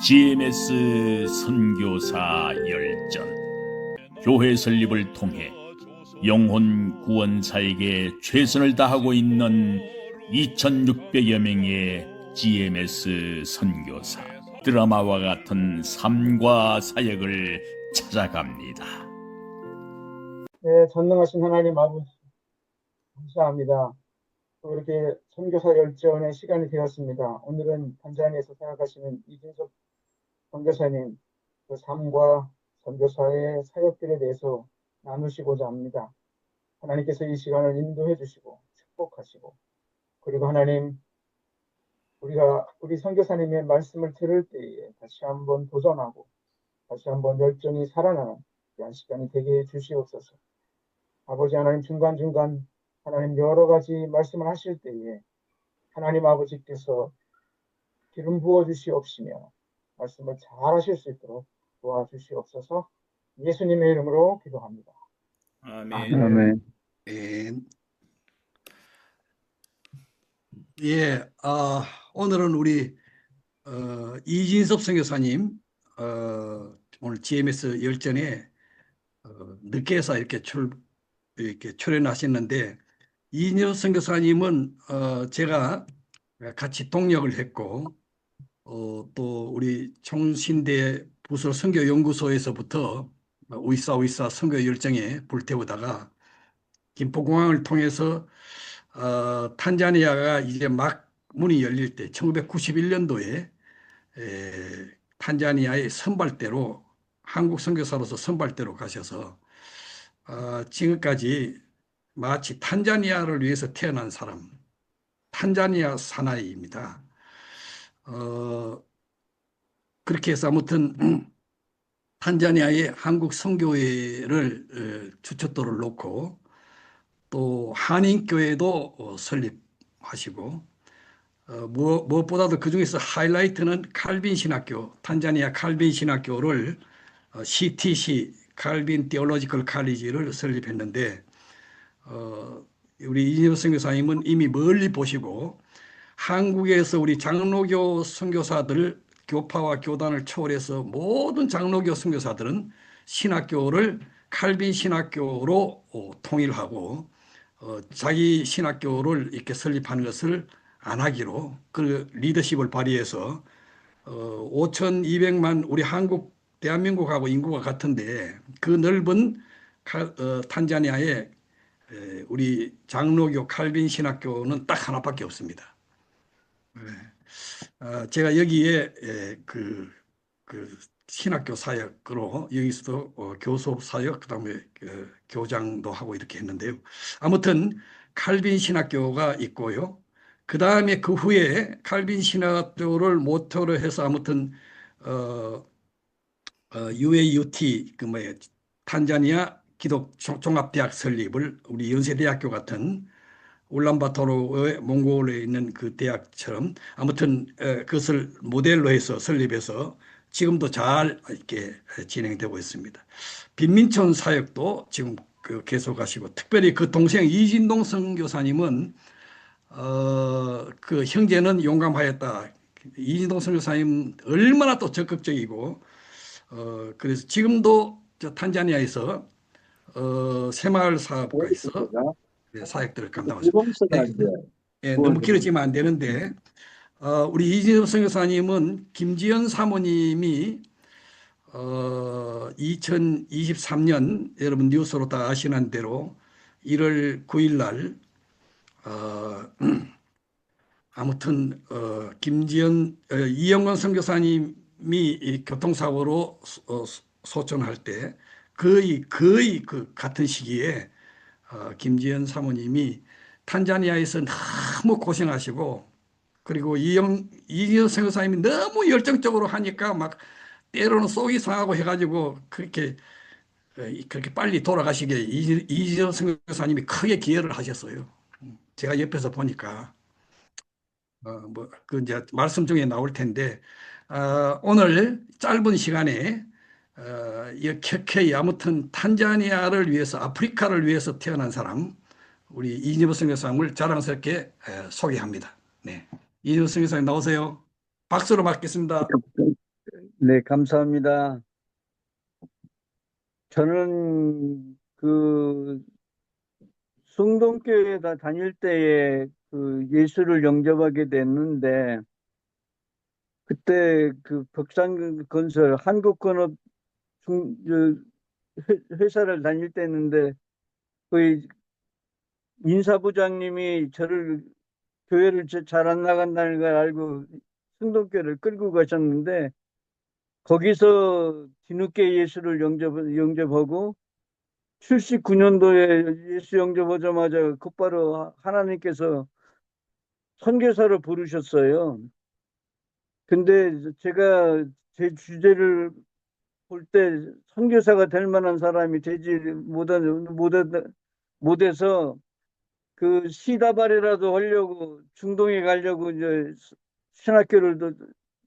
GMS 선교사 열전 교회 설립을 통해 영혼 구원사에게 최선을 다하고 있는 2600여 명의 GMS 선교사, 드라마와 같은 삶과 사역을 찾아갑니다. 네, 전능하신 하나님 아버지 감사합니다. 또 이렇게 선교사 열전의 시간이 되었습니다. 오늘은 탄자니아에서 생각하시는 이진섭 선교사님 그 삶과 선교사의 사역들에 대해서 나누시고자 합니다. 하나님께서 이 시간을 인도해 주시고 축복하시고, 그리고 하나님, 우리 선교사님의 말씀을 들을 때에 다시 한번 도전하고 다시 한번 열정이 살아나는 귀한 시간이 되게 해 주시옵소서. 아버지 하나님, 중간중간 하나님 여러 가지 말씀을 하실 때에 하나님 아버지께서 기름 부어 주시옵시며 말씀을 잘 하실 수 있도록 도와주시옵소서. 예수님의 이름으로 기도합니다. 아멘. 아멘. 예, 오늘은 우리 이진섭 선교사님 오늘 GMS 열전에 늦게 해서 이렇게 출연하셨는데, 이진섭 선교사님은 제가 같이 동역을 했고, 또 우리 총신대 부서 선교연구소에서부터 우이사 선교 열정에 불태우다가 김포공항을 통해서 탄자니아가 이제 막 문이 열릴 때 1991년도에 탄자니아의 선발대로, 한국 선교사로서 선발대로 가셔서 지금까지 마치 탄자니아를 위해서 태어난 사람, 탄자니아 사나이입니다. 그렇게 해서 아무튼 탄자니아의 한국 선교회를 주춧돌을 놓고 또 한인교회도 설립하시고, 무엇보다도 그 중에서 하이라이트는 칼빈 신학교, 탄자니아 칼빈 신학교를 CTC, 칼빈 디올로지컬 칼리지를 설립했는데, 우리 이진섭 선교사님은 이미 멀리 보시고 한국에서 우리 장로교 선교사들, 교파와 교단을 초월해서 모든 장로교 선교사들은 신학교를 칼빈 신학교로 통일하고 자기 신학교를 이렇게 설립하는 것을 안 하기로 그 리더십을 발휘해서 5,200만, 우리 대한민국하고 인구가 같은데 그 넓은 탄자니아에 우리 장로교 칼빈 신학교는 딱 하나밖에 없습니다. 제가 여기에 그 신학교 사역으로 여기서도 교수 사역, 그다음에 교장도 하고 이렇게 했는데요. 아무튼 칼빈 신학교가 있고요. 그다음에 그 후에 칼빈 신학교를 모토로 해서 아무튼 UAUT 그 뭐야 탄자니아 기독 종합대학 설립을, 우리 연세대학교 같은 울란바토르의 몽골에 있는 그 대학처럼 아무튼 그것을 모델로 해서 설립해서 지금도 잘 이렇게 진행되고 있습니다. 빈민촌 사역도 지금 계속하시고, 특별히 그 동생 이진동 선교사님은 그 형제는 용감하였다. 이진동 선교사님 얼마나 또 적극적이고, 그래서 지금도 저 탄자니아에서 새마을 사업가에서 사역들을 감당하죠. 네, 너무 길어지면 안 되는데, 우리 이진섭 선교사님은 김지연 사모님이 2023년 여러분 뉴스로 다 아시는 대로 1월 9일 날 아무튼 김지연 이영건 선교사님이 교통사고로 소천할 때 거의 그 같은 시기에 김지연 사모님이 탄자니아에서 너무 고생하시고, 그리고 이진섭 선교사님이 너무 열정적으로 하니까 막 때로는 속이 상하고 해가지고 그렇게 빨리 돌아가시게 이진섭 선교사님이 크게 기여를 하셨어요. 제가 옆에서 보니까 그 이제 말씀 중에 나올 텐데, 오늘 짧은 시간에 켜켜이 아무튼 탄자니아를 위해서, 아프리카를 위해서 태어난 사람, 우리 이진섭 선교사님을 자랑스럽게 소개합니다. 네, 이진섭 선교사님 나오세요. 박수로 맞겠습니다. 네, 감사합니다. 저는 숭동교회 다닐 때에 예수를 영접하게 됐는데, 그때 벽산건설 한국건업 회사를 다닐 때였는데, 그 인사부장님이 저를 교회를 잘 안 나간다는 걸 알고 숭동교회를 끌고 가셨는데, 거기서 뒤늦게 예수를 영접하고 79년도에 예수 영접하자마자 곧바로 하나님께서 선교사를 부르셨어요. 근데 제가 제 주제를 볼 때 선교사가 될 만한 사람이 되지 못해서 그 시다발이라도 하려고 중동에 가려고 이제 신학교를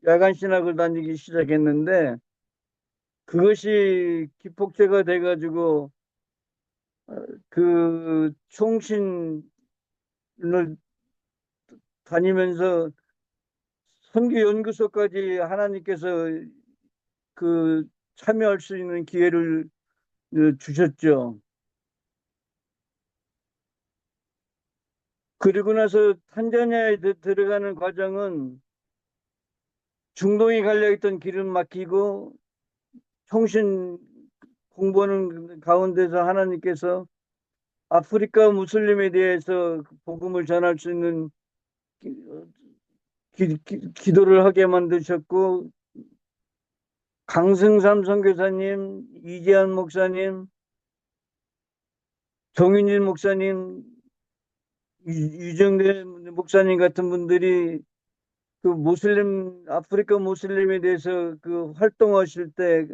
야간 신학을 다니기 시작했는데, 그것이 기폭제가 돼가지고 총신을 다니면서 선교연구소까지 하나님께서 참여할 수 있는 기회를 주셨죠. 그리고 나서 탄자니아에 들어가는 과정은 중동에 가려 했던 길은 막히고 총신 공부하는 가운데서 하나님께서 아프리카 무슬림에 대해서 복음을 전할 수 있는 기도를 하게 만드셨고, 강승삼 선교사님, 이재한 목사님, 정윤진 목사님, 유정대 목사님 같은 분들이 아프리카 무슬림에 대해서 활동하실 때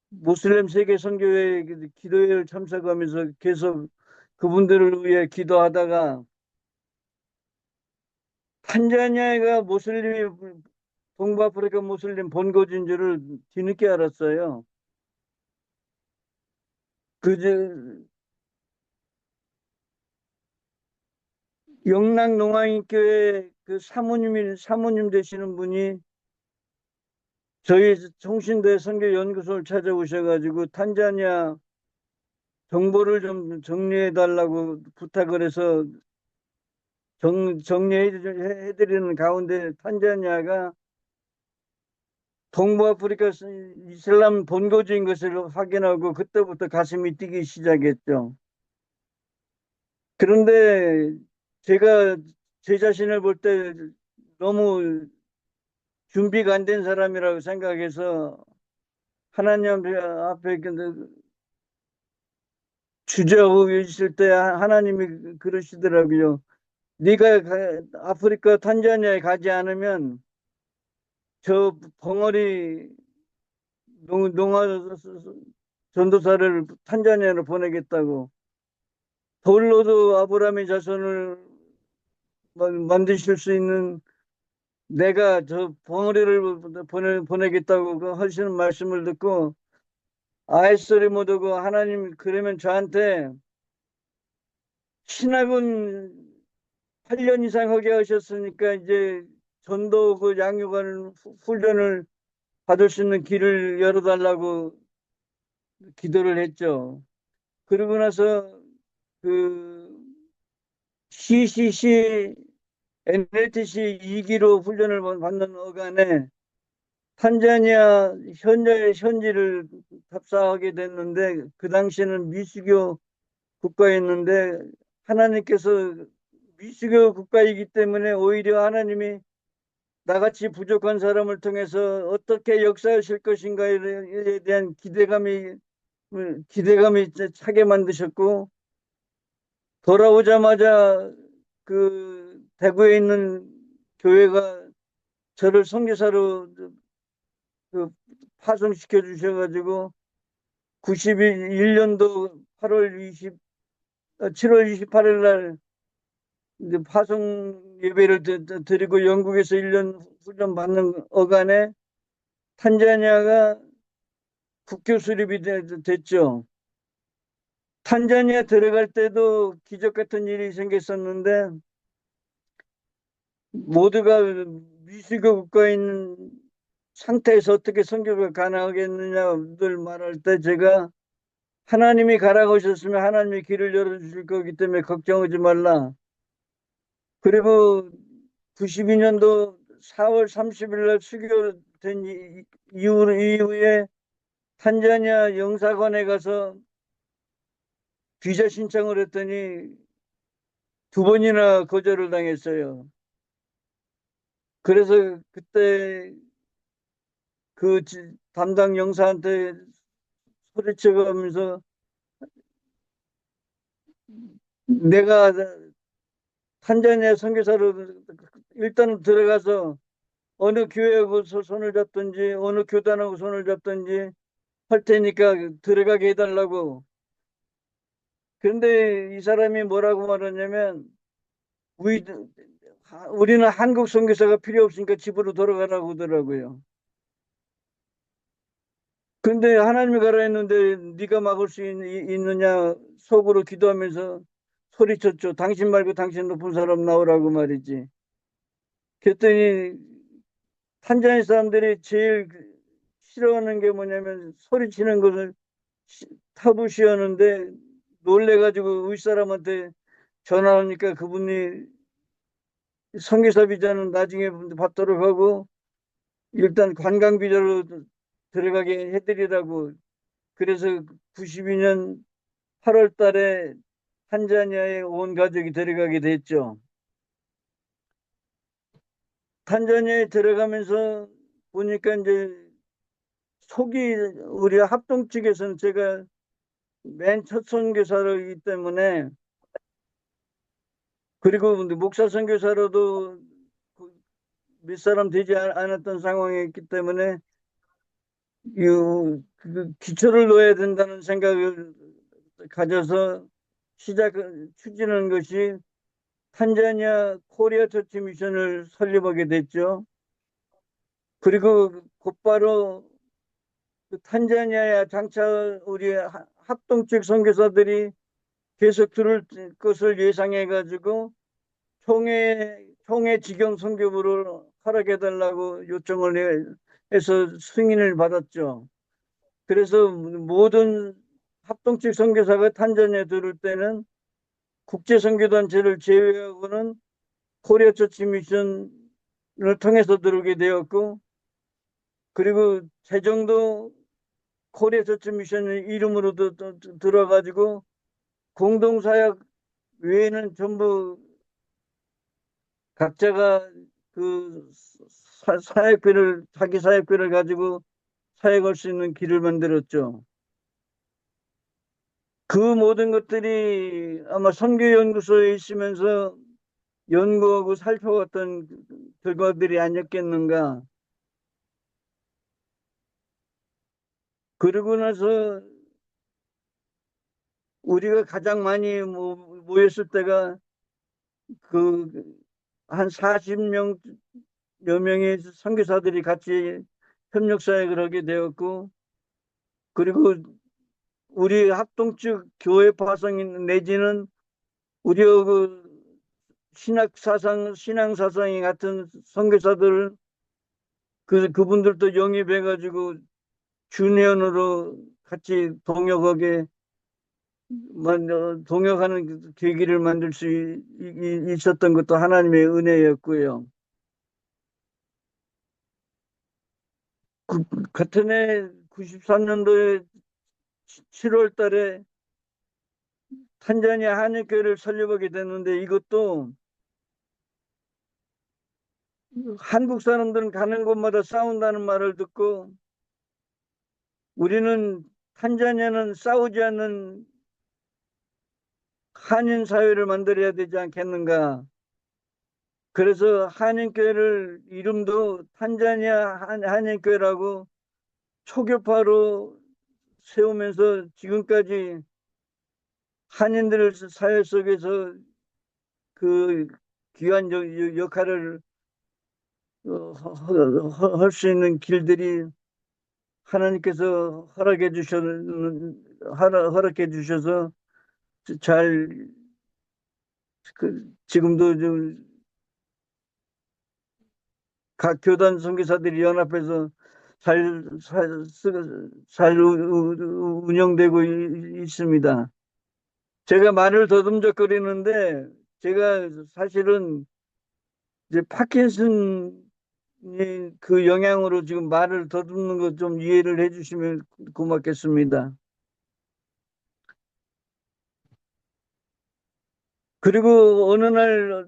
무슬림 세계 선교회 기도회를 참석하면서 계속 그분들을 위해 기도하다가, 탄자니아가 동부아프리카 무슬림 본거지인 줄을 뒤늦게 알았어요. 영락농아인교회 사모님 되시는 분이 저희 총신대 선교연구소를 찾아오셔가지고 탄자니아 정보를 좀 정리해달라고 부탁을 해서 정리해드리는 가운데 탄자니아가 동부아프리카 이슬람 본거지인 것을 확인하고 그때부터 가슴이 뛰기 시작했죠. 그런데 제가 제 자신을 볼 때 너무 준비가 안 된 사람이라고 생각해서 하나님 앞에 주저하고 있을 때 하나님이 그러시더라고요. 네가 아프리카 탄자니아에 가지 않으면 저 벙어리 농아 전도사를 탄자니아로 보내겠다고. 돌로도 아브라함의 자손을 만드실 수 있는 내가 저 벙어리를 보내겠다고 하시는 말씀을 듣고 아이소리 못하고, 하나님 그러면 저한테 신학은 8년 이상 하게 하셨으니까 이제 전도 양육하는 훈련을 받을 수 있는 길을 열어달라고 기도를 했죠. 그러고 나서 CCC NLTC 2기로 훈련을 받는 어간에 탄자니아 현지를 답사하게 됐는데, 그 당시에는 미수교 국가였는데 하나님께서 미수교 국가이기 때문에 오히려 하나님이 나같이 부족한 사람을 통해서 어떻게 역사하실 것인가에 대한 기대감이 차게 만드셨고, 돌아오자마자 대구에 있는 교회가 저를 선교사로 파송시켜 주셔가지고 91년도 7월 28일 날 이제 파송 예배를 드리고 영국에서 1년 훈련 받는 어간에 탄자니아가 국교 수립이 됐죠. 탄자니아 들어갈 때도 기적 같은 일이 생겼었는데, 모두가 미수교 국가에 있는 상태에서 어떻게 선교가 가능하겠느냐 늘 말할 때 제가 하나님이 가라고 하셨으면 하나님이 길을 열어주실 거기 때문에 걱정하지 말라. 그리고 92년도 4월 30일 날 수교된 이후에 탄자니아 영사관에 가서 비자 신청을 했더니 2번이나 거절을 당했어요. 그래서 그때 그 담당 영사한테 소리쳐가면서 내가 탄자니아 선교사로 일단은 들어가서 어느 교회하고 손을 잡든지 어느 교단하고 손을 잡든지 할 테니까 들어가게 해달라고. 그런데 이 사람이 뭐라고 말하냐면 우리는 한국 선교사가 필요 없으니까 집으로 돌아가라고 하더라고요. 근데 하나님이 가라 했는데 네가 막을 수 있느냐 속으로 기도하면서 소리쳤죠. 당신 말고 당신 높은 사람 나오라고 말이지. 그랬더니 탄자니 사람들이 제일 싫어하는 게 뭐냐면 소리치는 것을 타부시하는데 놀래가지고 윗사람한테 전화하니까 그분이 선교사 비자는 나중에 받도록 하고 일단 관광 비자로 들어가게 해드리라고. 그래서 92년 8월 달에 탄자니아에 온 가족이 들어가게 됐죠. 탄자니아에 들어가면서 보니까 이제 속이 우리 합동 측에서는 제가 맨 첫 선교사이기 때문에 그리고 목사 선교사로도 몇 사람 되지 않았던 상황이었기 때문에 그 기초를 놓아야 된다는 생각을 가져서 추진한 것이 탄자니아 코리아 처치 미션을 설립하게 됐죠. 그리고 곧바로 그 탄자니아에 장차 우리 합동측 선교사들이 계속 들을 것을 예상해 가지고 총회 지경 선교부를 허락해달라고 요청을 해서 승인을 받았죠. 그래서 모든 합동측 선교사가 탄자니아에 들을 때는 국제선교단체를 제외하고는 코리아 처치 미션을 통해서 들어오게 되었고, 그리고 재정도 코리아 처치 미션 이름으로도 들어가지고 공동사역 외에는 전부 각자가 그 자기 사역비를 가지고 사역할 수 있는 길을 만들었죠. 그 모든 것들이 아마 선교연구소에 있으면서 연구하고 살펴봤던 결과들이 아니었겠는가. 그러고 나서 우리가 가장 많이 모였을 때가 그 한 40명 여 명의 선교사들이 같이 협력사역을 하게 되었고, 그리고 우리 합동측 교회 파송 내지는 우리 그 신앙사상이 같은 선교사들 그분들도 영입해가지고 준회원으로 같이 동역하는 그 계기를 만들 수 있었던 것도 하나님의 은혜였고요. 같은 해 93년도에 7월 달에 탄자니아 한인교회를 설립하게 됐는데 이것도 한국 사람들은 가는 곳마다 싸운다는 말을 듣고 우리는 탄자니아는 싸우지 않는 한인 사회를 만들어야 되지 않겠는가. 그래서 한인교회를 이름도 탄자니아 한인교회라고 초교파로 세우면서 지금까지 한인들 사회 속에서 그 귀한 역할을 할 수 있는 길들이 하나님께서 허락해 주셔서 잘 지금도 좀 각 교단 선교사들이 연합해서 잘 운영되고 있습니다. 제가 말을 더듬적거리는데 제가 사실은 이제 파킨슨이 그 영향으로 지금 말을 더듬는 거 좀 이해를 해주시면 고맙겠습니다. 그리고 어느 날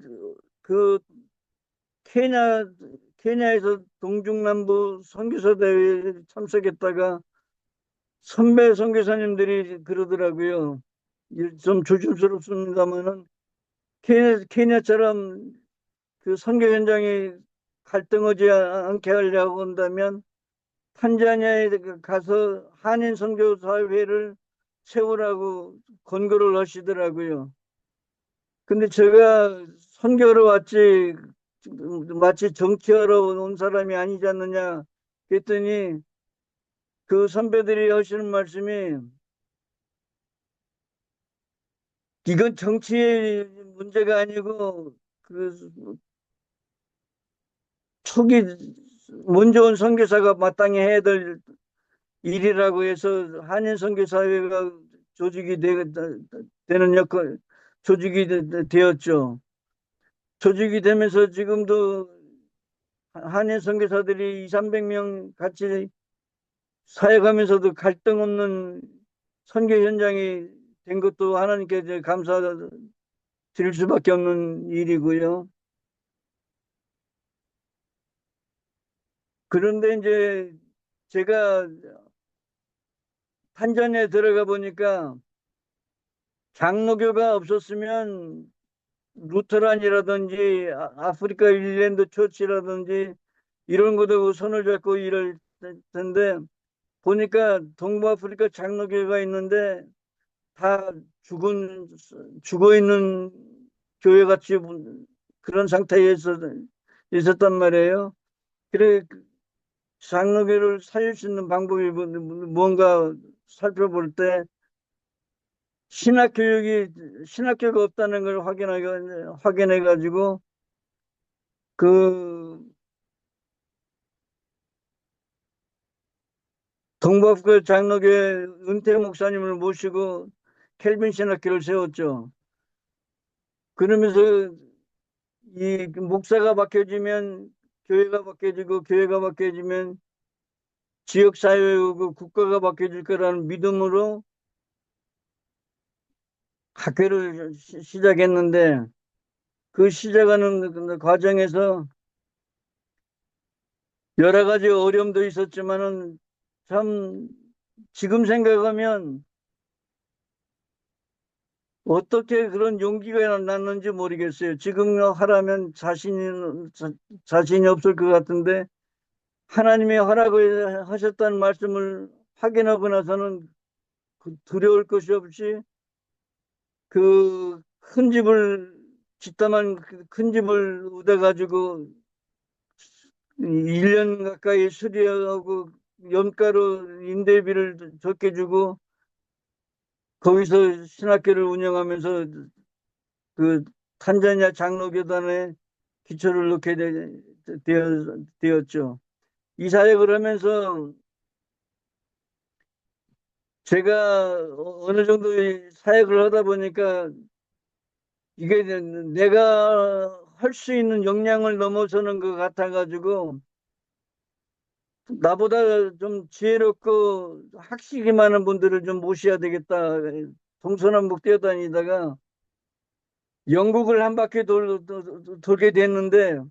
그 케냐에서 동중남부 선교사 대회에 참석했다가 선배 선교사님들이 그러더라고요. 좀 조심스럽습니다만은 케냐처럼 그 선교 현장에 갈등하지 않게 하려고 한다면 탄자니아에 가서 한인 선교사회를 세우라고 권고를 하시더라고요. 근데 제가 선교를 왔지 마치 정치하러 온 사람이 아니지 않느냐 그랬더니 그 선배들이 하시는 말씀이 이건 정치의 문제가 아니고 그 초기 먼저 온 선교사가 마땅히 해야 될 일이라고 해서 한인 선교사회가 조직이 되는 역할 조직이 되었죠. 조직이 되면서 지금도 한인 선교사들이 2, 300명 같이 사역하면서도 갈등 없는 선교 현장이 된 것도 하나님께 이제 감사 드릴 수밖에 없는 일이고요. 그런데 이제 제가 탄자니아에 들어가 보니까 장로교가 없었으면 루터란이라든지 아프리카 일랜드 처치라든지 이런 것도 손을 잡고 일할 텐데 보니까 동부아프리카 장로교가 있는데 다 죽어 있는 교회 같이 그런 상태에 있었단 말이에요. 그래 장로교를 살릴 수 있는 방법이 뭔가 살펴볼 때 신학교가 없다는 걸 확인해 가지고 그 동부아프리카 장로교회 은퇴 목사님을 모시고 켈빈 신학교를 세웠죠. 그러면서 이 목사가 바뀌어지면 교회가 바뀌어지고 교회가 바뀌어지면 지역사회고 국가가 바뀌어질 거라는 믿음으로 학교를 시작했는데 그 시작하는 그 과정에서 여러 가지 어려움도 있었지만은 참 지금 생각하면 어떻게 그런 용기가 났는지 모르겠어요. 지금 하라면 자신이 없을 것 같은데 하나님의 허락을 하셨다는 말씀을 확인하고 나서는 두려울 것이 없이 그 큰 집을 짓다만 큰 집을 얻어가지고 1년 가까이 수리하고 연가로 임대비를 적게 주고 거기서 신학교를 운영하면서 그 탄자니아 장로교단에 기초를 놓게 되었죠. 이 사역을 하면서 제가 어느 정도 사역을 하다 보니까 이게 내가 할 수 있는 역량을 넘어서는 것 같아가지고 나보다 좀 지혜롭고 학식이 많은 분들을 좀 모셔야 되겠다. 동서남북 뛰어다니다가 영국을 한 바퀴 돌게 됐는데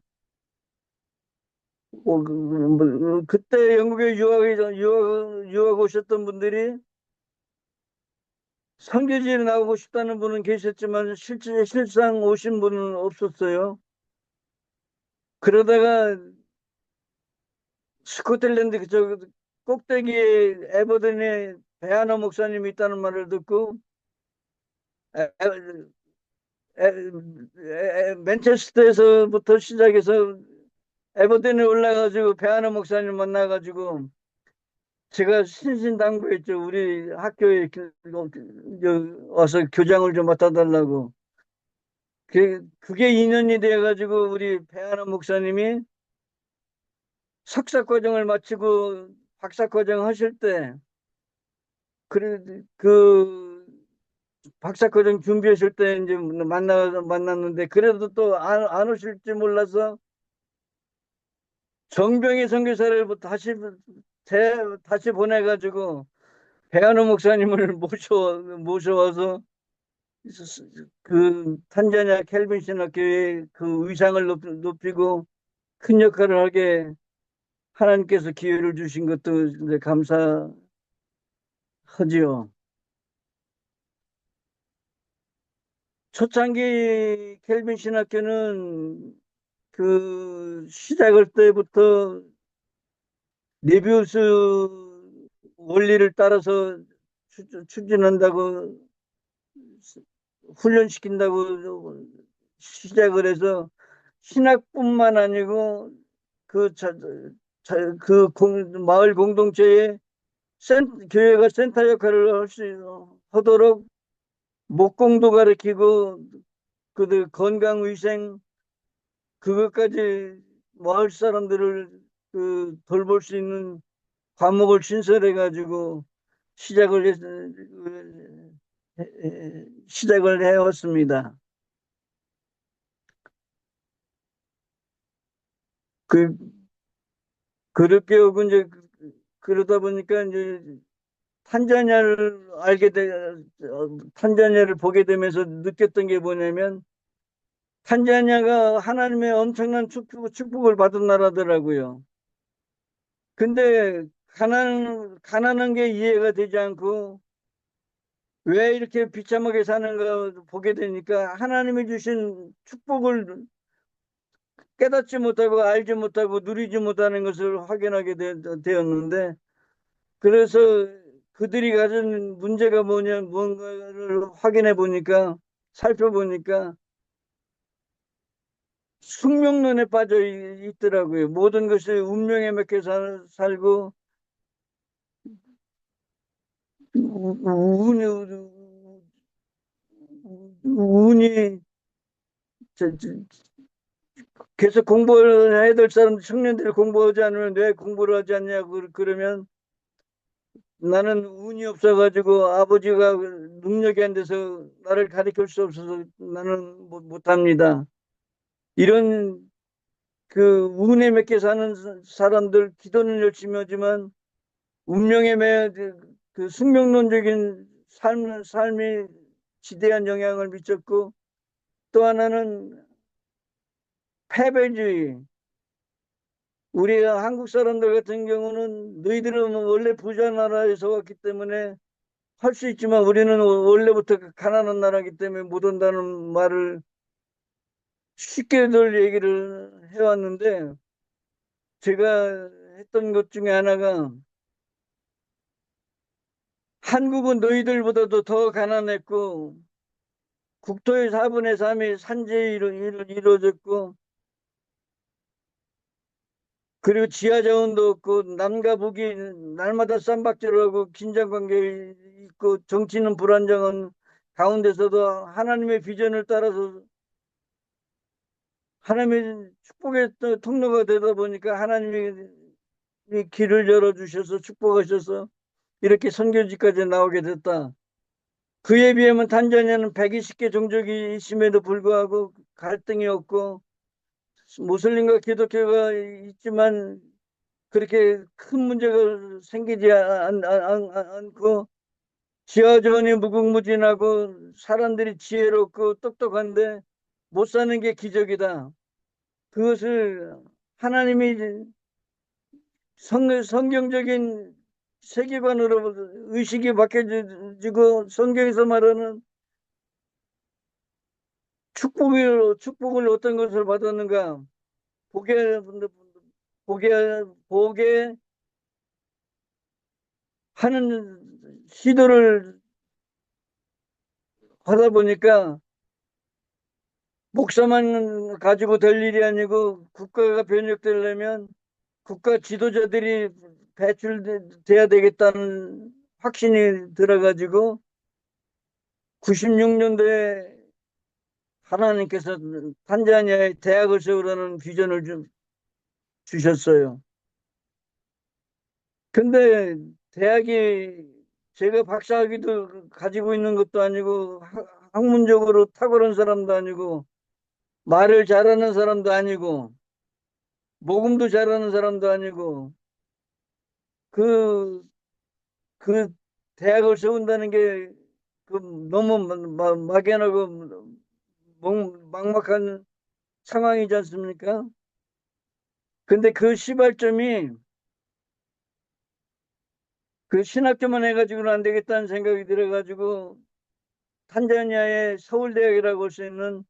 그때 영국에 유학 오셨던 분들이 선교지에 나오고 싶다는 분은 계셨지만 실상 오신 분은 없었어요. 그러다가 스코틀랜드 그쪽 꼭대기에 에버든에 배하나 목사님이 있다는 말을 듣고 맨체스터에서부터 시작해서 에버든에 올라가지고 배하나 목사님 만나가지고 제가 신신당부했죠. 우리 학교에 와서 교장을 좀 맡아달라고. 그게 인연이 돼가지고 우리 배하나 목사님이 석사 과정을 마치고 박사 과정 하실 때, 그 박사 과정 준비하실 때 이제 만났는데, 그래도 또 안 오실지 몰라서 정병희 선교사를 다시 보내가지고 배한우 목사님을 모셔와서 그 탄자니아 켈빈 신학교의 그 위상을 높이고 큰 역할을 하게 하나님께서 기회를 주신 것도 이제 감사하지요. 초창기 켈빈 신학교는 그 시작할 때부터 네비우스 원리를 따라서 추진한다고, 훈련시킨다고 시작을 해서 신학뿐만 아니고 마을 공동체에 교회가 센터 역할을 하도록 목공도 가르치고 그들 건강 위생 그것까지 마을 사람들을 돌볼 수 있는 과목을 신설해 가지고 시작을 해왔습니다. 그 그렇게 하고 이제 그러다 보니까 이제 탄자니아를 보게 되면서 느꼈던 게 뭐냐면, 탄자니아가 하나님의 엄청난 축복을 받은 나라더라고요. 근데 가난한 게 이해가 되지 않고 왜 이렇게 비참하게 사는가 보게 되니까 하나님이 주신 축복을 깨닫지 못하고 알지 못하고 누리지 못하는 것을 확인하게 되었는데, 그래서 그들이 가진 문제가 뭔가를 살펴보니까 숙명론에 빠져 있더라고요. 모든 것이 운명에 맡겨 살고 운이 운이 계속 공부를 해야 될 사람, 청년들이 공부하지 않으면 왜 공부를 하지 않냐고 그러면, 나는 운이 없어가지고 아버지가 능력이 안 돼서 나를 가르칠 수 없어서 나는 못합니다. 이런 그 운에 맡겨 사는 사람들, 기도는 열심히 하지만 운명에 매여 그 숙명론적인 삶이 지대한 영향을 미쳤고, 또 하나는 패배주의. 우리 한국 사람들 같은 경우는 너희들은 원래 부자 나라에서 왔기 때문에 할 수 있지만 우리는 원래부터 가난한 나라이기 때문에 못 온다는 말을 쉽게들 얘기를 해왔는데, 제가 했던 것 중에 하나가, 한국은 너희들보다도 더 가난했고 국토의 4분의 3이 산지에 이루어졌고, 그리고 지하 자원도 없고 남과 북이 날마다 쌈박질하고 긴장관계 있고 정치는 불안정한 가운데서도 하나님의 비전을 따라서 하나님의 축복의 통로가 되다 보니까 하나님이 길을 열어주셔서 축복하셔서 이렇게 선교지까지 나오게 됐다. 그에 비하면 탄자니아는 120개 종족이 있음에도 불구하고 갈등이 없고 무슬림과 기독교가 있지만 그렇게 큰 문제가 생기지 않고 지하전이 무궁무진하고 사람들이 지혜롭고 똑똑한데 못 사는 게 기적이다. 그것을 하나님이 성경적인 세계관으로 의식이 바뀌어지고 성경에서 말하는 축복을 어떤 것을 받았는가, 보게 보게 하는 시도를 하다 보니까 목사만 가지고 될 일이 아니고 국가가 변혁되려면 국가 지도자들이 배출돼야 되겠다는 확신이 들어가지고 96년도에 하나님께서 탄자니아에 대학을 세우라는 비전을 주셨어요. 근데 대학이 제가 박사학위도 가지고 있는 것도 아니고 학문적으로 탁월한 사람도 아니고 말을 잘하는 사람도 아니고 모금도 잘하는 사람도 아니고 그, 그 대학을 세운다는 게 그 너무 막연하고 막막한 상황이지 않습니까? 근데 그 시발점이 그 신학교만 해가지고는 안 되겠다는 생각이 들어가지고 탄자니아의 서울대학이라고 할 수 있는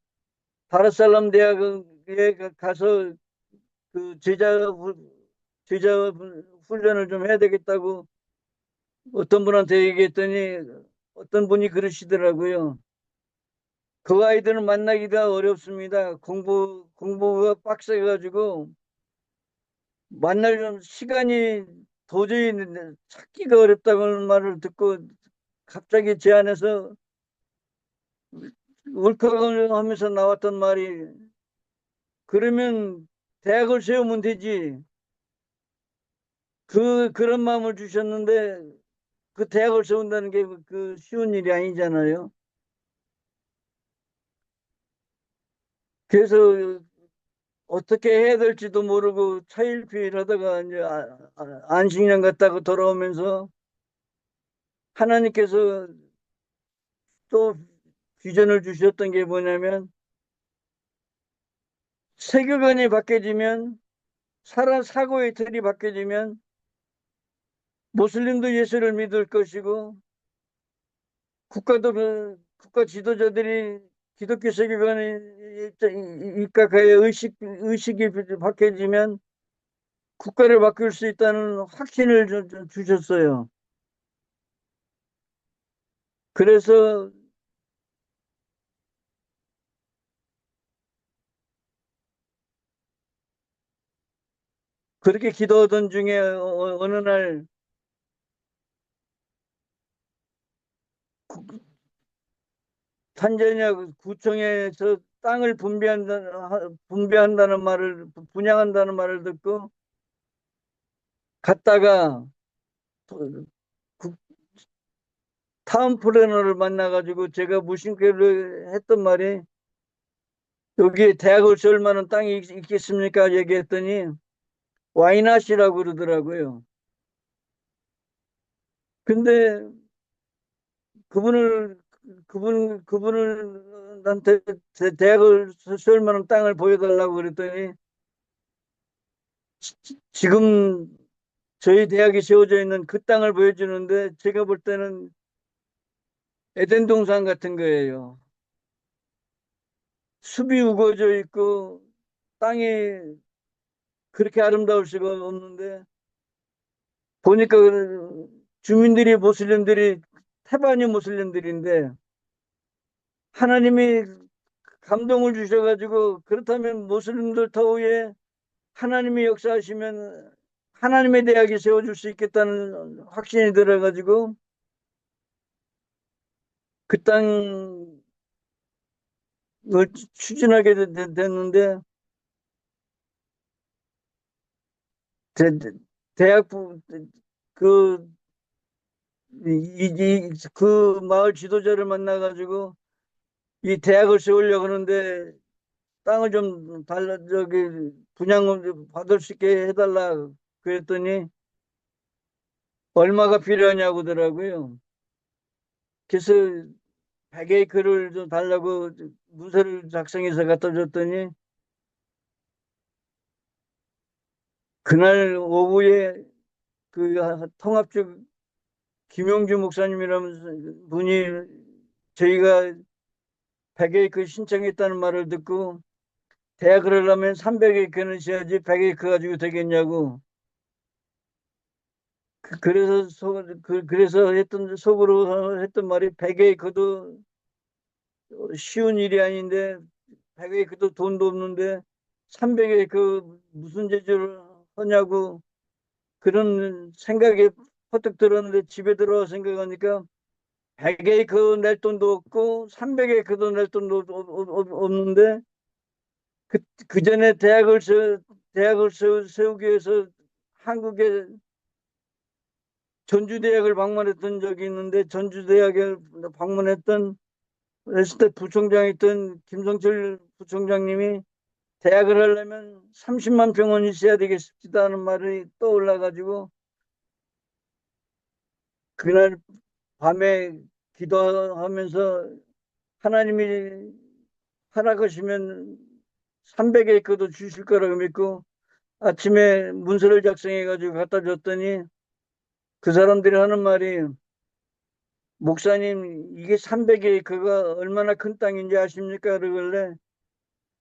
다르살람 대학에 가서 그 제자 훈련을 좀 해야 되겠다고 어떤 분한테 얘기했더니 어떤 분이 그러시더라고요. 그 아이들은 만나기가 어렵습니다. 공부가 빡세가지고 만날 시간이 도저히 찾기가 어렵다는 말을 듣고 갑자기 제 안에서 울컥하면서 나왔던 말이 그러면 대학을 세우면 되지. 그런 마음을 주셨는데 그 대학을 세운다는 게 그 쉬운 일이 아니잖아요. 그래서 어떻게 해야 될지도 모르고 차일피일하다가 이제 안식년 갔다가 돌아오면서 하나님께서 또 비전을 주셨던 게 뭐냐면 세계관이 바뀌어지면 사고의 틀이 바뀌어지면 무슬림도 예수를 믿을 것이고 국가 지도자들이 기독교 세계관에 입각하여 의식이 바뀌어지면 국가를 바꿀 수 있다는 확신을 주셨어요. 그래서 그렇게 기도하던 중에 어느 날 탄자니아 구청에서 땅을 분배한다는 말을 분양한다는 말을 듣고 갔다가 타운 플래너를 만나가지고 제가 무심결에 했던 말이 여기에 대학을 세울 만한 땅이 있겠습니까? 얘기했더니 와이낫이라고 그러더라고요. 근데 그분을 나한테 대학을 세울 만한 땅을 보여달라고 그랬더니 지금 저희 대학이 세워져 있는 그 땅을 보여주는데 제가 볼 때는 에덴 동산 같은 거예요. 숲이 우거져 있고 땅이 그렇게 아름다울 수가 없는데 보니까 주민들이 모슬림들이 태반이 모슬림들인데 하나님이 감동을 주셔가지고 그렇다면 모슬림들 터위에 하나님이 역사하시면 하나님의 대학이 세워줄 수 있겠다는 확신이 들어가지고 그 땅을 추진하게 됐는데 대학 그 그 마을 지도자를 만나가지고 이 대학을 세우려고 하는데 땅을 좀 분양을 받을 수 있게 해달라 그랬더니 얼마가 필요하냐고 하더라고요. 그래서 100에이크를 좀 달라고 문서를 작성해서 갖다 줬더니 그날 오후에 그 통합적 김용주 목사님이라는 분이 저희가 100에이크 신청했다는 말을 듣고 대학을 하려면 300에이크는 써야지 100에이크 가지고 되겠냐고. 그래서 속으로 했던 말이 100에이크도 쉬운 일이 아닌데 100에이크도 돈도 없는데 300에이크 무슨 재주를 하냐고 그런 생각이 퍼뜩 들었는데 집에 들어와 생각하니까 100에이크 낼 돈도 없고 300에이크도 낼 돈도 없는데 그 전에 대학을 세우기 위해서 한국에 전주대학을 방문했던 적이 있는데 전주대학을 방문했던 했을 때 부총장이었던 김성철 부총장님이 대학을 하려면 30만 평은 있어야 되겠습니다 하는 말이 떠올라가지고 그날 밤에 기도하면서 하나님이 허락하시면 300에이커도 주실 거라고 믿고 아침에 문서를 작성해가지고 갖다 줬더니 그 사람들이 하는 말이 목사님 이게 300에이커가 얼마나 큰 땅인지 아십니까? 그러길래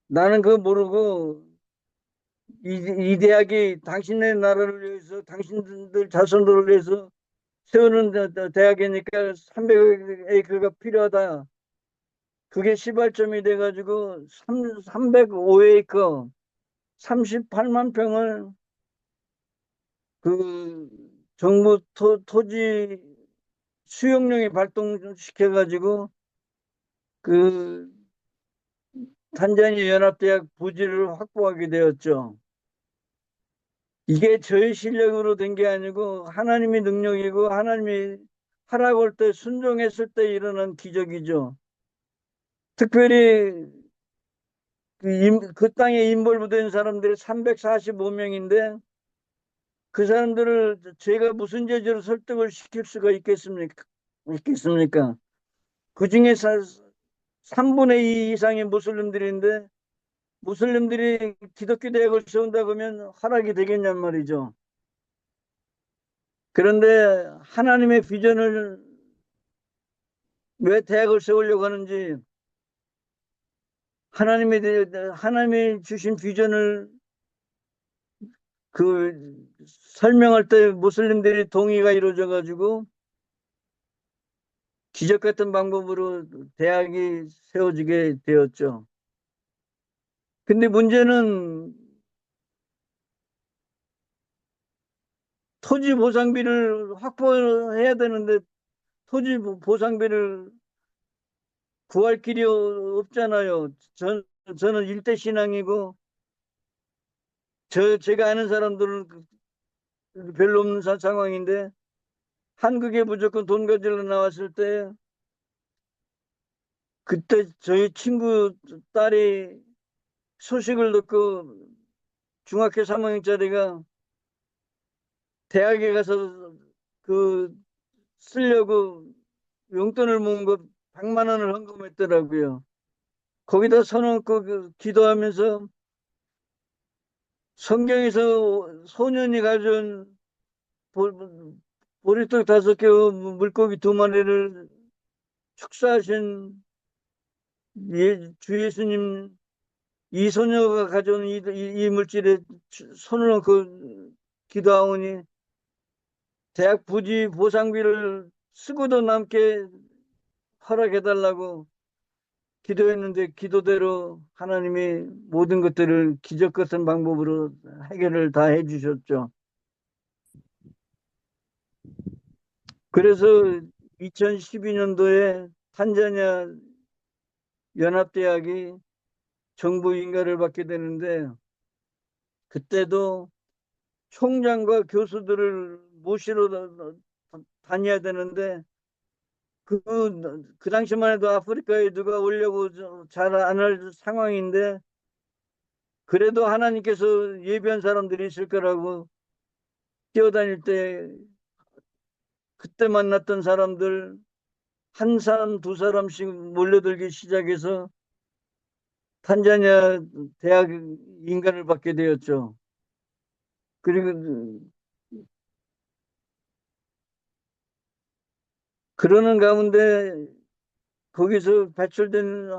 나는 그거 모르고 이 대학이 당신네 나라를 위해서 당신들 자손들을 위해서 세우는 대학이니까 300에이커가 필요하다. 그게 시발점이 돼가지고 305에이커 38만 평을 그 정부 토지 수용령에 발동시켜가지고 그 탄자니아 연합대학 부지를 확보하게 되었죠. 이게 저의 실력으로 된 게 아니고 하나님의 능력이고 하나님이 하라고 할 때 순종했을 때 일어난 기적이죠. 특별히 그 땅에 인볼브된 사람들이 345명인데 그 사람들을 제가 무슨 죄로 설득을 시킬 수가 있겠습니까? 그 중에 3분의 2 이상이 무슬림들인데 무슬림들이 기독교 대학을 세운다고 하면 허락이 되겠냔 말이죠. 그런데 하나님의 비전을 왜 대학을 세우려고 하는지 하나님이 주신 비전을 그 설명할 때 무슬림들이 동의가 이루어져 가지고 기적 같은 방법으로 대학이 세워지게 되었죠. 근데 문제는 토지 보상비를 확보해야 되는데 토지 보상비를 구할 길이 없잖아요. 저는 일대 신앙이고 제가 아는 사람들은 별로 없는 상황인데 한국에 무조건 돈 가지러 나왔을 때 그때 저희 친구 딸이 소식을 듣고 중학교 3학년짜리가 대학에 가서 그 쓰려고 용돈을 모은 거 100만 원을 헌금했더라고요. 거기다 선언고 기도하면서 성경에서 소년이 가져온 보리떡 5개, 물고기 2마리를 축사하신 주 예수님 이 소녀가 가져온 이 물질에 손을 얹고 기도하오니 대학 부지 보상비를 쓰고도 남게 허락해달라고 기도했는데 기도대로 하나님이 모든 것들을 기적 같은 방법으로 해결을 다 해주셨죠. 그래서 2012년도에 탄자니아 연합대학이 정부 인가를 받게 되는데 그때도 총장과 교수들을 모시러 다녀야 되는데 그 당시만 해도 아프리카에 누가 오려고 잘 안 할 상황인데 그래도 하나님께서 예비한 사람들이 있을 거라고 뛰어다닐 때 그때 만났던 사람들 한 사람 두 사람씩 몰려들기 시작해서 탄자니아 대학 인간을 받게 되었죠. 그리고 그러는 가운데 거기서 배출된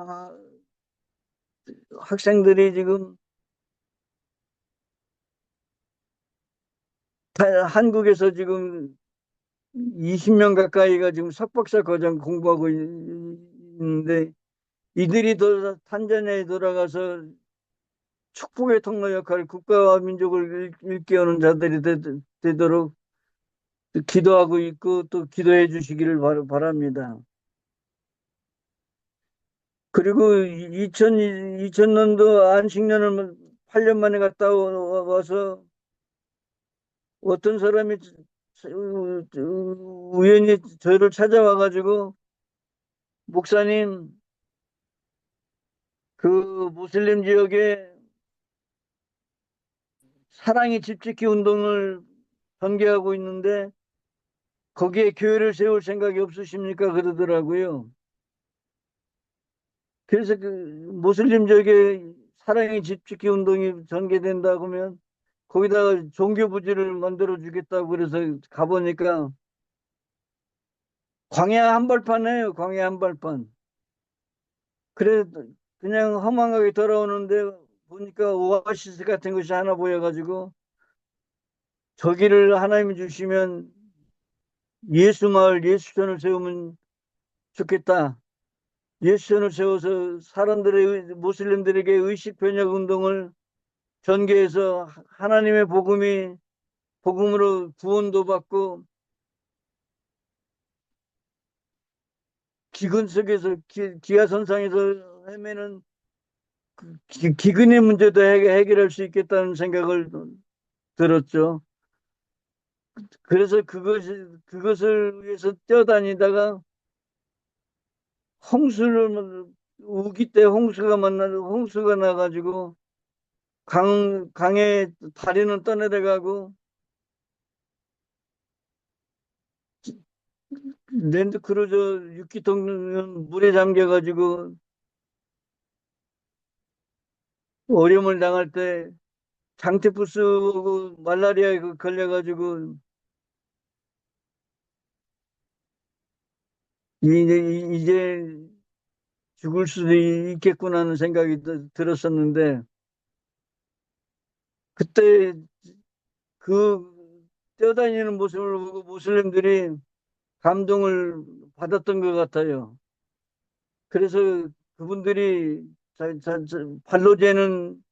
학생들이 지금 한국에서 지금 20명 가까이가 지금 석박사 과정 공부하고 있는데 이들이 탄자니아에 돌아가서 축복의 통로 역할, 국가와 민족을 일깨우는 자들이 되도록 기도하고 있고 또 기도해 주시기를 바랍니다. 그리고 2000년도 안식년을 8년 만에 갔다 와서 어떤 사람이 우연히 저를 찾아와가지고 목사님, 그 무슬림 지역에 사랑의 집짓기 운동을 전개하고 있는데 거기에 교회를 세울 생각이 없으십니까? 그러더라고요. 그래서 그 무슬림 지역에 사랑의 집짓기 운동이 전개된다고 하면 거기다가 종교 부지를 만들어 주겠다고 그래서 가보니까 광야 한벌판이에요. 광야 한벌판. 그래 그냥 허망하게 돌아오는데 보니까 오아시스 같은 것이 하나 보여가지고 저기를 하나님이 주시면 예수마을 예수전을 세우면 좋겠다. 예수전을 세워서 사람들의 무슬림들에게 의식 변혁 운동을 전개해서 하나님의 복음으로 구원도 받고 기근 속에서 기아선상에서 헤매는 기근의 문제도 해결할 수 있겠다는 생각을 들었죠. 그래서 그것을 위해서 뛰어다니다가 우기 때 홍수가 나가지고 강에 다리는 떠내려가고 랜드크루저 6기통은 물에 잠겨가지고 어려움을 당할 때 장테푸스 말라리아에 걸려가지고 이제 죽을 수도 있겠구나 하는 생각이 들었었는데 그때 그 뛰어다니는 모습을 보고 무슬림들이 감동을 받았던 것 같아요. 그래서 그분들이 발로 재는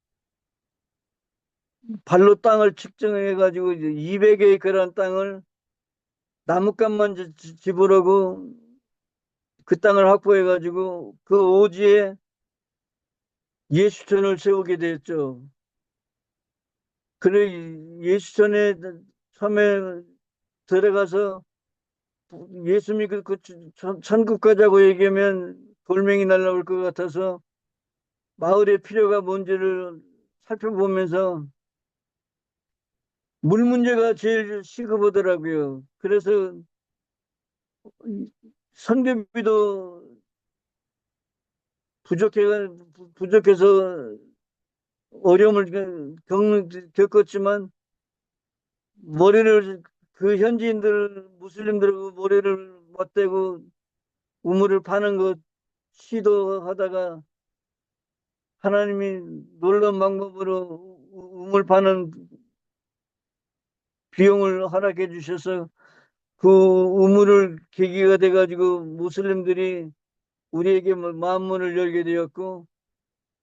발로 땅을 측정해가지고 200에이크라는 땅을 나뭇값만 집으라고 그 땅을 확보해가지고 그 오지에 예수전을 세우게 됐죠. 그래 예수전에 처음에 들어가서 예수님이 천국 가자고 얘기하면 돌멩이 날라올 것 같아서 마을의 필요가 뭔지를 살펴보면서 물 문제가 제일 시급하더라고요. 그래서 선교비도 부족해서 어려움을 겪었지만 머리를 그 현지인들 무슬림들하고 머리를 맞대고 우물을 파는 것 시도하다가 하나님이 놀라운 방법으로 우물 파는 비용을 허락해 주셔서 그 우물을 계기가 돼가지고 무슬림들이 우리에게 마음문을 열게 되었고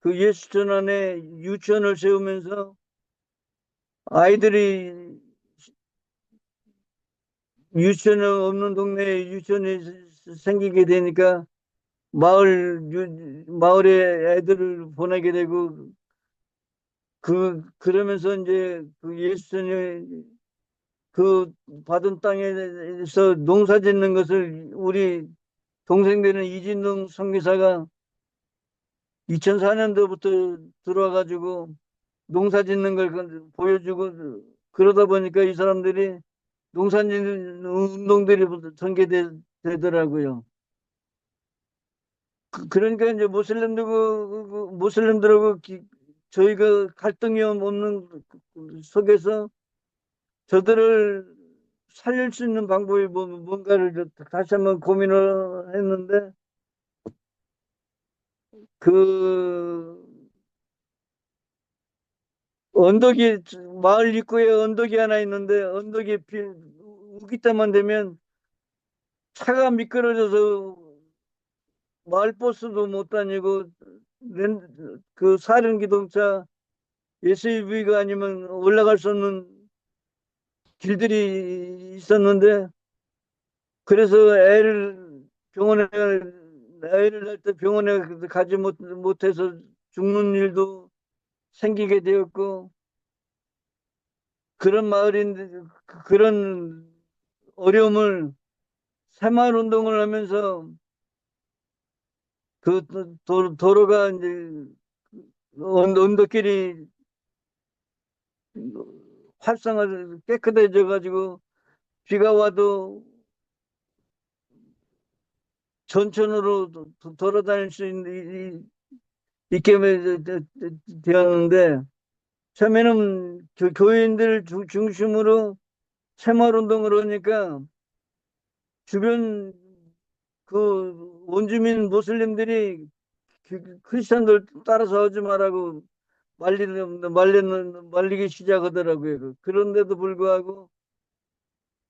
그 예수전 안에 유치원을 세우면서 아이들이 유치원 없는 동네에 유치원이 생기게 되니까 마을에 애들을 보내게 되고 그러면서 이제 그 예수전이 그 받은 땅에서 농사 짓는 것을 우리 동생되는 이진동 선교사가 2004년도부터 들어와가지고 농사 짓는 걸 보여주고 그러다 보니까 이 사람들이 농사 짓는 운동들이 전개되더라고요. 그러니까 이제 무슬림들하고 저희가 갈등이 없는 속에서 저들을 살릴 수 있는 방법이 뭔가를 다시 한번 고민을 했는데 그 마을 입구에 언덕이 하나 있는데 언덕이 우기 때만 되면 차가 미끄러져서 마을버스도 못 다니고 그 사륜기동차 SUV가 아니면 올라갈 수 없는 길들이 있었는데 그래서 애를 낳을 때 병원에 가지 못해서 죽는 일도 생기게 되었고 그런 마을인데 그런 어려움을 새마을 운동을 하면서 그 도로가 이제 언덕길이 활성화 깨끗해져 가지고 비가 와도 전천으로 돌아다닐 수 있게 되었는데, 처음에는 교인들 중심으로 새마을 운동을 하니까 주변 그 원주민 모슬림들이 크리스천들 따라서 하지 말라고 말리기 시작하더라고요. 그런데도 불구하고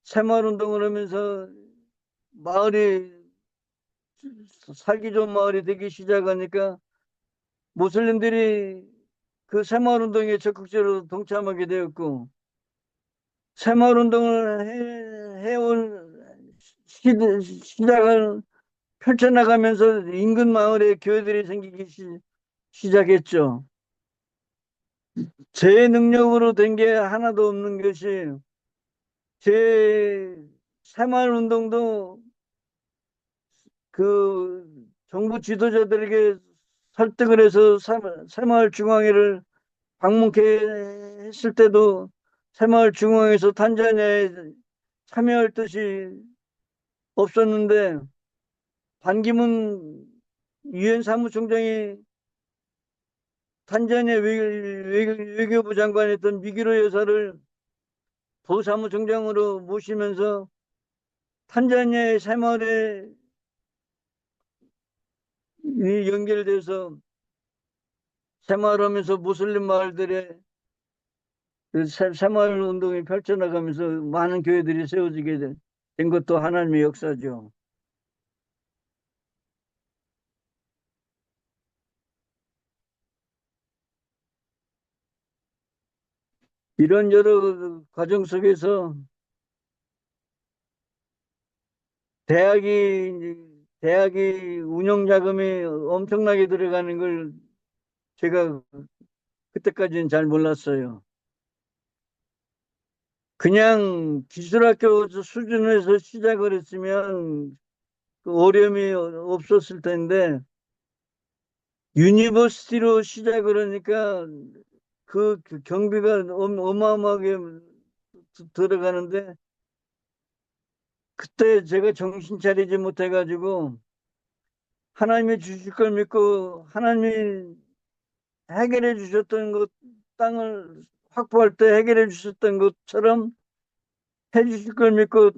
새마을 운동을 하면서 마을이 살기 좋은 마을이 되기 시작하니까 모슬림들이 그 새마을 운동에 적극적으로 동참하게 되었고, 새마을 운동을 해온 시작을 펼쳐나가면서 인근 마을에 교회들이 생기기 시작했죠. 제 능력으로 된 게 하나도 없는 것이, 제 새마을 운동도 그 정부 지도자들에게 설득을 해서 새마을 중앙회를 방문케 했을 때도 새마을 중앙에서 탄자니아에 참여할 뜻이 없었는데, 반기문 유엔 사무총장이 탄자니아 외교부 장관이었던 미기로 여사를 부사무총장으로 모시면서 탄자니아의 새마을에 연결돼서 새마을하면서 무슬림 마을들의 그 새마을 운동이 펼쳐나가면서 많은 교회들이 세워지게 된 것도 하나님의 역사죠. 이런 여러 과정 속에서 대학이 운영 자금이 엄청나게 들어가는 걸 제가 그때까지는 잘 몰랐어요. 그냥 기술학교 수준에서 시작을 했으면 그 어려움이 없었을 텐데, 유니버시티로 시작을 하니까 그 경비가 어마어마하게 들어가는데, 그때 제가 정신 차리지 못해가지고 하나님이 주실 걸 믿고 하나님이 해결해 주셨던 것, 땅을 확보할 때 해결해 주셨던 것처럼 해 주실 걸 믿고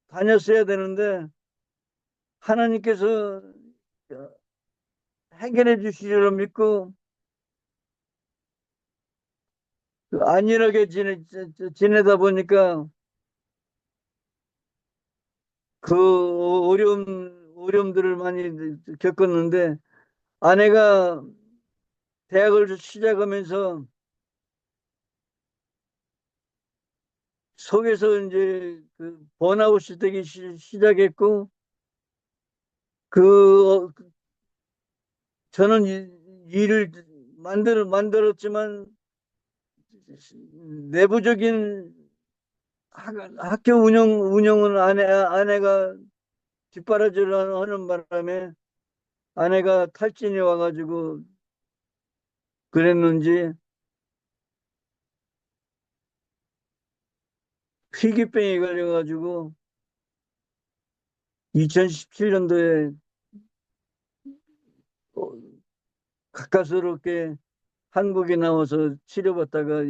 다녔어야 되는데, 하나님께서 해결해 주시리라 믿고 안일하게 지내다 보니까 그 어려움들을 많이 겪었는데, 아내가 대학을 시작하면서 속에서 이제 그 번아웃이 되기 시작했고, 그 저는 일을 만들었지만 내부적인 학교 운영은 아내가 뒷바라지를 하는 바람에 아내가 탈진이 와가지고 그랬는지 희귀병이 걸려가지고 2017년도에 가까스럽게 한국에 나와서 치료받다가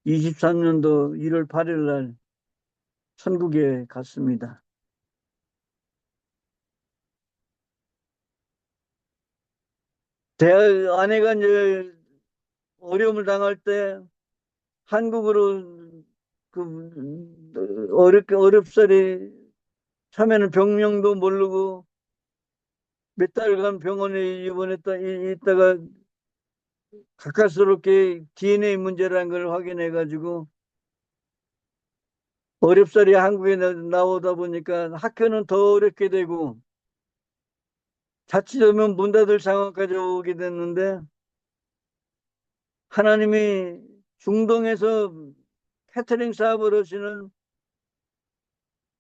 2023년도 1월 8일 날 천국에 갔습니다. 아내가 이제 어려움을 당할 때 한국으로 어렵사리 처음에는 병명도 모르고 몇 달간 병원에 있다가 가까스럽게 DNA 문제라는 걸 확인해 가지고 어렵사리 한국에 나오다 보니까 학교는 더 어렵게 되고 자칫하면 문 닫을 상황까지 오게 됐는데, 하나님이 중동에서 캐터링 사업을 하시는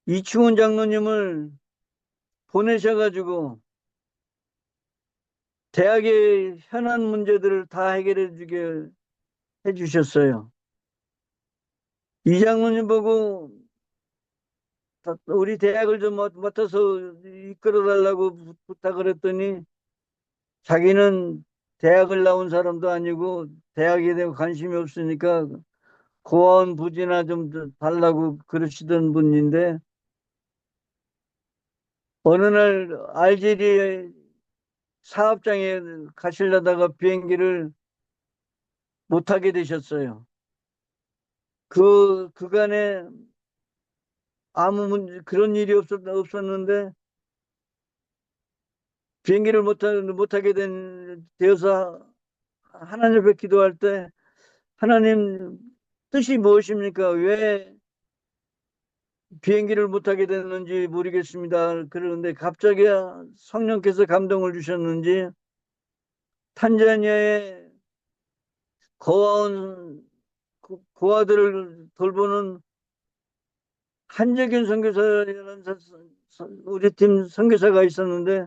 이충원 장로님을 보내셔가지고 대학의 현안 문제들을 다 해결해 주게 해주셨어요. 이 장로님 보고 우리 대학을 좀 맡아서 이끌어 달라고 부탁을 했더니 자기는 대학을 나온 사람도 아니고 대학에 대한 관심이 없으니까 고아원 부지나 좀 달라고 그러시던 분인데, 어느 날 알제리 사업장에 가시려다가 비행기를 못 타게 되셨어요. 그간에 아무 문제, 그런 일이 없었는데 비행기를 못 타게 되어서 하나님 앞에 기도할 때, 하나님 뜻이 무엇입니까? 왜 비행기를 못 타게 됐는지 모르겠습니다. 그러는데 갑자기 성령께서 감동을 주셨는지 탄자니아의 고아들을 돌보는 한재균 선교사라는 우리 팀 선교사가 있었는데,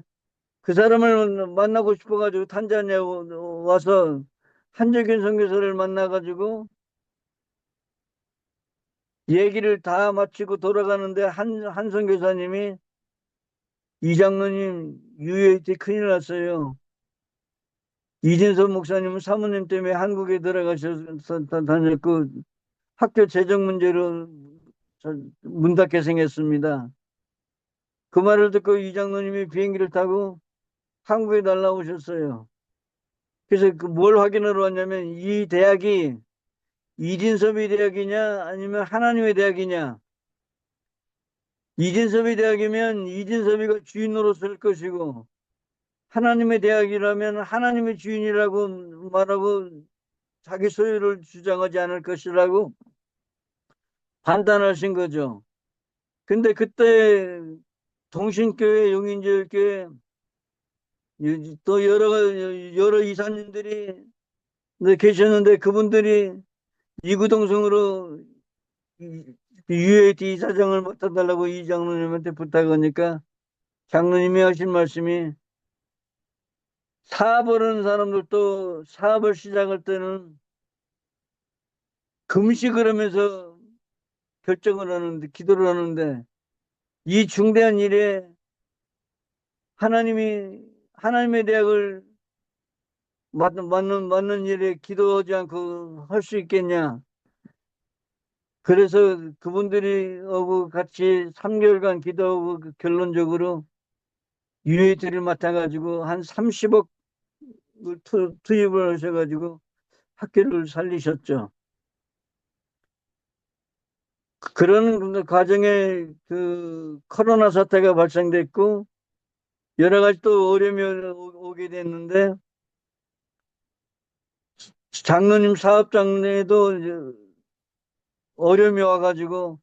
그 사람을 만나고 싶어가지고 탄자니아 와서 한재균 선교사를 만나가지고 얘기를 다 마치고 돌아가는데 한 선교사님이, 이 장로님 UAT 큰일 났어요. 이진섭 목사님은 사모님 때문에 한국에 들어가셔서 다녔고 학교 재정 문제로 문 닫게 생겼습니다. 그 말을 듣고 이 장로님이 비행기를 타고 한국에 날라오셨어요. 그래서 뭘 확인하러 왔냐면, 이 대학이 이진섭의 대학이냐 아니면 하나님의 대학이냐. 이진섭의 대학이면 이진섭이가 주인으로 설 것이고, 하나님의 대학이라면 하나님의 주인이라고 말하고 자기 소유를 주장하지 않을 것이라고 판단하신 거죠. 근데 그때 동신교회, 용인제일교회 또 여러 이사님들이 계셨는데, 그분들이 이구동성으로 UAT 이사장을 맡아달라고 이 장로님한테 부탁하니까 장로님이 하신 말씀이, 사업을 하는 사람들도 사업을 시작할 때는 금식을 하면서 결정을 하는데, 기도를 하는데, 이 중대한 일에 하나님의 대학을 맞는 일에 기도하지 않고 할 수 있겠냐. 그래서 그분들이 하고 같이 3개월간 기도하고 결론적으로 UAT를 맡아가지고 한 30억 투입을 하셔가지고 학교를 살리셨죠. 그런 과정에 그 코로나 사태가 발생됐고 여러 가지 또 어려움이 오게 됐는데, 장로님 사업장에도 어려움이 와가지고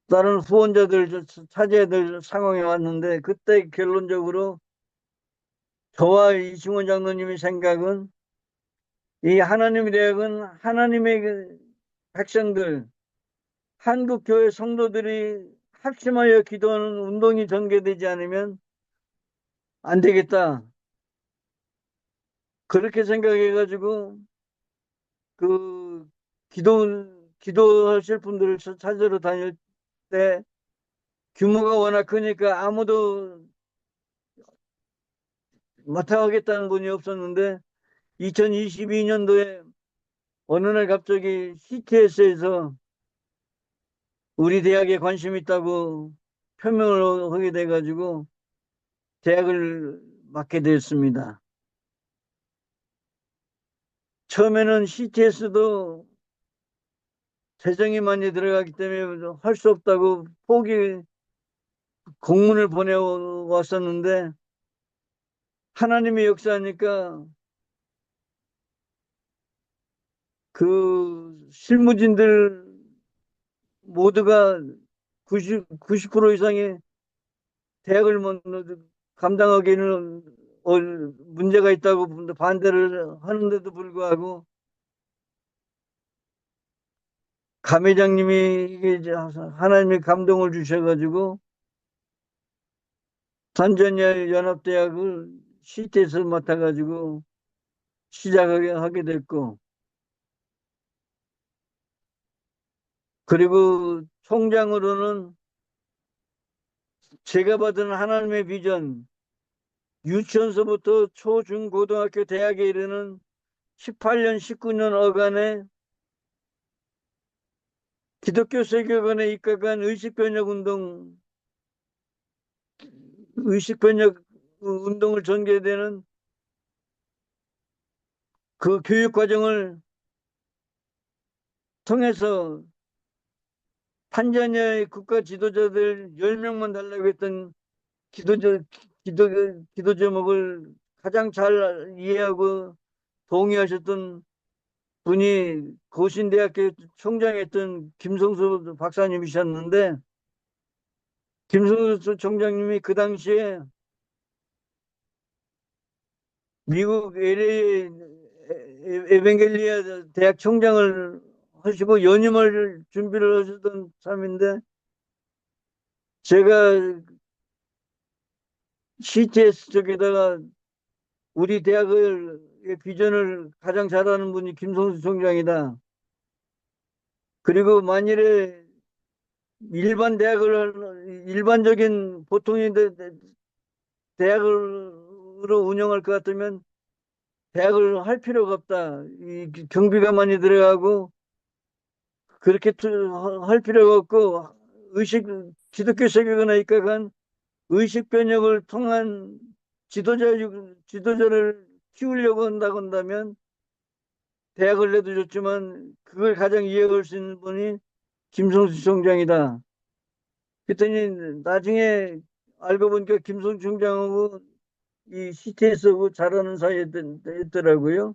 다른 후원자들 차지해야 될 상황이 왔는데, 그때 결론적으로 저와 이승원 장로님의 생각은, 이 하나님의 대학은 하나님의 백성들, 한국교회 성도들이 합심하여 기도하는 운동이 전개되지 않으면 안 되겠다. 그렇게 생각해가지고 그 기도하실 분들을 찾으러 다닐 때, 규모가 워낙 크니까 아무도 맡아가겠다는 분이 없었는데, 2022년도에 어느 날 갑자기 CTS에서 우리 대학에 관심 있다고 표명을 하게 돼가지고 대학을 맡게 됐습니다. 처음에는 CTS도 재정이 많이 들어가기 때문에 할 수 없다고 공문을 보내왔었는데, 하나님의 역사니까 그 실무진들 모두가 90% 이상의 대학을 감당하기에는 문제가 있다고 반대를 하는데도 불구하고 감회장님이 이게 이제 하나님의 감동을 주셔가지고 탄자니아 연합대학을 시티에서 맡아가지고 시작하게 됐고, 그리고 총장으로는 제가 받은 하나님의 비전, 유치원서부터 초, 중, 고등학교, 대학에 이르는 18년, 19년 어간의 기독교 세계관에 입각한 의식변혁 운동을 전개되는 그 교육 과정을 통해서 탄자니아의 국가 지도자들 10명만 달라고 했던 기도 제목을 가장 잘 이해하고 동의하셨던 분이 고신대학교 총장했던 김성수 박사님이셨는데, 김성수 총장님이 그 당시에 미국 LA 에벤겔리아 대학 총장을 하시고 연임을 준비를 하셨던 사람인데, 제가 CTS 쪽에다가 우리 대학의 비전을 가장 잘하는 분이 김성수 총장이다. 그리고 만일에 일반적인 보통의 대학으로 운영할 것 같으면 대학을 할 필요가 없다. 이 경비가 많이 들어가고 그렇게 할 필요가 없고, 기독교 세계관에 입각한 의식 변혁을 통한 지도자를 키우려고 한다면 대학을 내도 좋지만 그걸 가장 이해할 수 있는 분이 김성수 총장이다. 그랬더니 나중에 알고 보니까 김성수 총장하고 이 CTS하고 잘하는 사이였더라고요.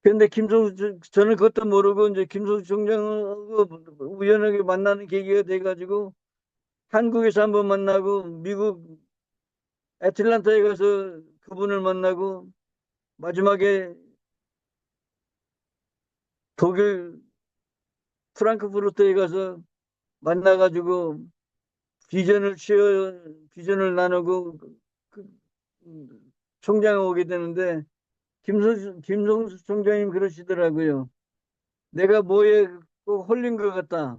그런데 저는 그것도 모르고 이제 김성수 총장하고 우연하게 만나는 계기가 돼가지고 한국에서 한번 만나고 미국 애틀란타에 가서 그분을 만나고 마지막에 독일 프랑크푸르트에 가서 만나가지고 비전을 나누고 총장에 오게 되는데, 김성수 총장님 그러시더라고요. 내가 뭐에 꼭 홀린 것 같다.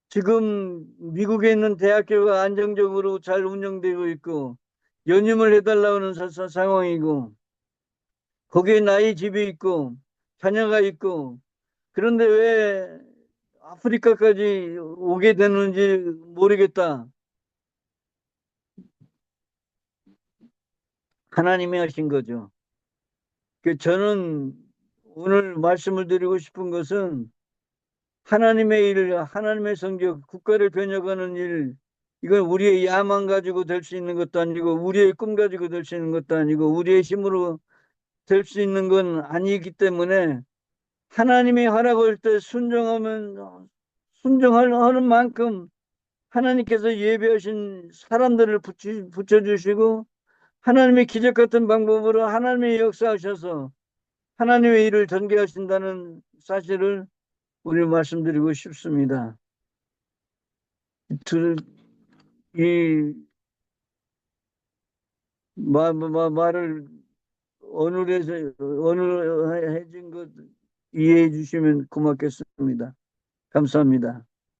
지금 미국에 있는 대학교가 안정적으로 잘 운영되고 있고 연임을 해달라는 상황이고, 거기에 나의 집이 있고 자녀가 있고, 그런데 왜 아프리카까지 오게 되는지 모르겠다. 하나님이 하신 거죠. 저는 오늘 말씀을 드리고 싶은 것은 하나님의 일, 하나님의 성격, 국가를 변혁하는 일, 이건 우리의 야망 가지고 될 수 있는 것도 아니고 우리의 꿈 가지고 될 수 있는 것도 아니고 우리의 힘으로 될 수 있는 건 아니기 때문에 하나님이 하라고 할 때 순종하는 만큼 하나님께서 예배하신 사람들을 붙여주시고 하나님의 기적 같은 방법으로 하나님의 역사하셔서 하나님의 일을 전개하신다는 사실을 우리 말씀드리고 싶습니다. 이 말을 어눌해진 것 이해해 주시면 고맙겠습니다. 감사합니다.